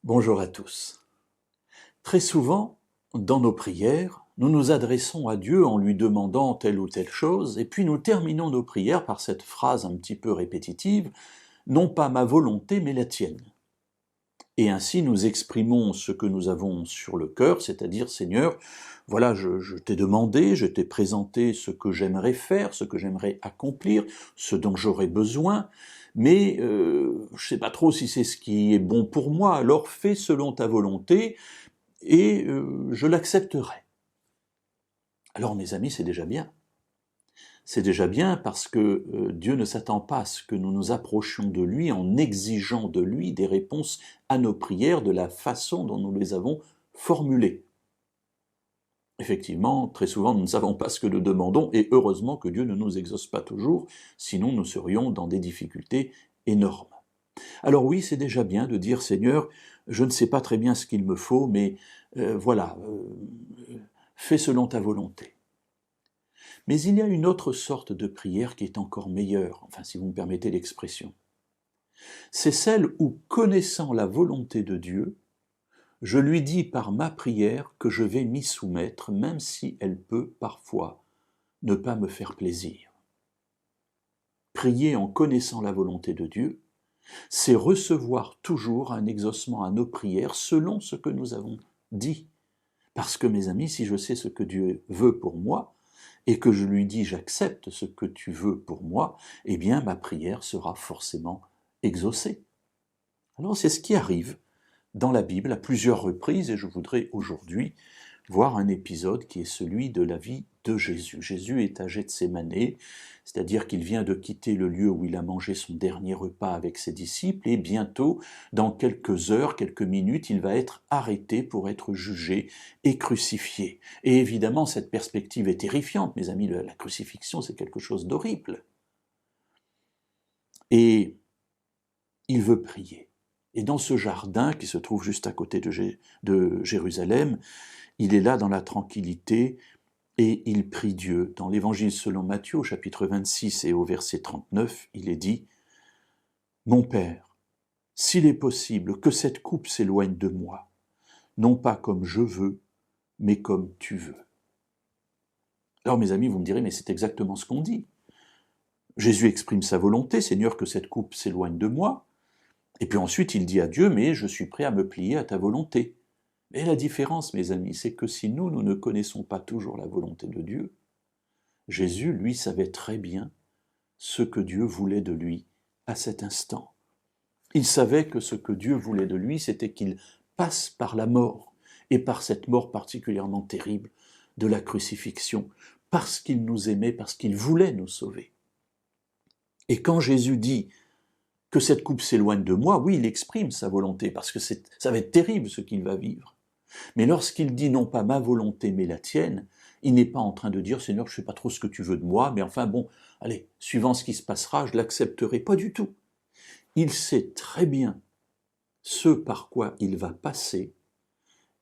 Bonjour à tous. Très souvent, dans nos prières, nous nous adressons à Dieu en lui demandant telle ou telle chose, et puis nous terminons nos prières par cette phrase un petit peu répétitive, « Non pas ma volonté, mais la tienne ». Et ainsi nous exprimons ce que nous avons sur le cœur, c'est-à-dire « Seigneur, voilà, je t'ai demandé, je t'ai présenté ce que j'aimerais faire, ce que j'aimerais accomplir, ce dont j'aurais besoin, mais je ne sais pas trop si c'est ce qui est bon pour moi, alors fais selon ta volonté et je l'accepterai. » Alors mes amis, c'est déjà bien. C'est déjà bien parce que Dieu ne s'attend pas à ce que nous nous approchions de lui en exigeant de lui des réponses à nos prières de la façon dont nous les avons formulées. Effectivement, très souvent, nous ne savons pas ce que nous demandons, et heureusement que Dieu ne nous exauce pas toujours, sinon nous serions dans des difficultés énormes. Alors oui, c'est déjà bien de dire « Seigneur, je ne sais pas très bien ce qu'il me faut, mais voilà, fais selon ta volonté ». Mais il y a une autre sorte de prière qui est encore meilleure, enfin si vous me permettez l'expression. C'est celle où, connaissant la volonté de Dieu, je lui dis par ma prière que je vais m'y soumettre, même si elle peut parfois ne pas me faire plaisir. Prier en connaissant la volonté de Dieu, c'est recevoir toujours un exaucement à nos prières selon ce que nous avons dit. Parce que mes amis, si je sais ce que Dieu veut pour moi, et que je lui dis j'accepte ce que tu veux pour moi, eh bien ma prière sera forcément exaucée. Alors c'est ce qui arrive dans la Bible à plusieurs reprises, et je voudrais aujourd'hui voir un épisode qui est celui de la vie de Jésus. Jésus est à Gethsémanée, c'est-à-dire qu'il vient de quitter le lieu où il a mangé son dernier repas avec ses disciples, et bientôt, dans quelques heures, quelques minutes, il va être arrêté pour être jugé et crucifié. Et évidemment, cette perspective est terrifiante, mes amis, la crucifixion, c'est quelque chose d'horrible. Et il veut prier. Et dans ce jardin qui se trouve juste à côté de Jérusalem, il est là dans la tranquillité et il prie Dieu. Dans l'évangile selon Matthieu, au chapitre 26 et au verset 39, il est dit « Mon Père, s'il est possible que cette coupe s'éloigne de moi, non pas comme je veux, mais comme tu veux. » Alors mes amis, vous me direz, mais c'est exactement ce qu'on dit. Jésus exprime sa volonté, Seigneur, que cette coupe s'éloigne de moi, et puis ensuite il dit à Dieu, mais je suis prêt à me plier à ta volonté. Mais la différence, mes amis, c'est que si nous ne connaissons pas toujours la volonté de Dieu, Jésus, lui, savait très bien ce que Dieu voulait de lui à cet instant. Il savait que ce que Dieu voulait de lui, c'était qu'il passe par la mort, et par cette mort particulièrement terrible de la crucifixion, parce qu'il nous aimait, parce qu'il voulait nous sauver. Et quand Jésus dit que cette coupe s'éloigne de moi, oui, il exprime sa volonté, parce que ça va être terrible ce qu'il va vivre. Mais lorsqu'il dit non pas ma volonté mais la tienne, il n'est pas en train de dire Seigneur, je ne sais pas trop ce que tu veux de moi, mais enfin bon, allez, suivant ce qui se passera, je l'accepterai. Pas du tout. Il sait très bien ce par quoi il va passer,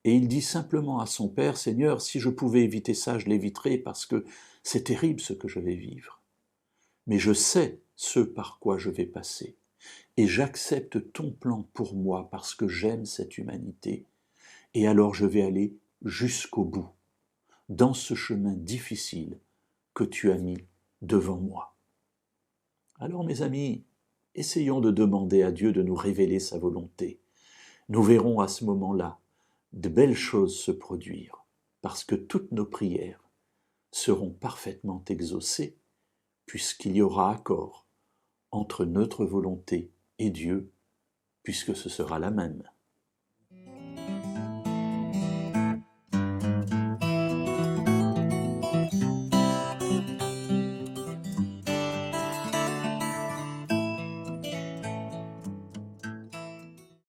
et il dit simplement à son Père, Seigneur, si je pouvais éviter ça, je l'éviterais parce que c'est terrible ce que je vais vivre. Mais je sais ce par quoi je vais passer, et j'accepte ton plan pour moi parce que j'aime cette humanité. Et alors je vais aller jusqu'au bout, dans ce chemin difficile que tu as mis devant moi. Alors mes amis, essayons de demander à Dieu de nous révéler sa volonté. Nous verrons à ce moment-là de belles choses se produire, parce que toutes nos prières seront parfaitement exaucées, puisqu'il y aura accord entre notre volonté et Dieu, puisque ce sera la même.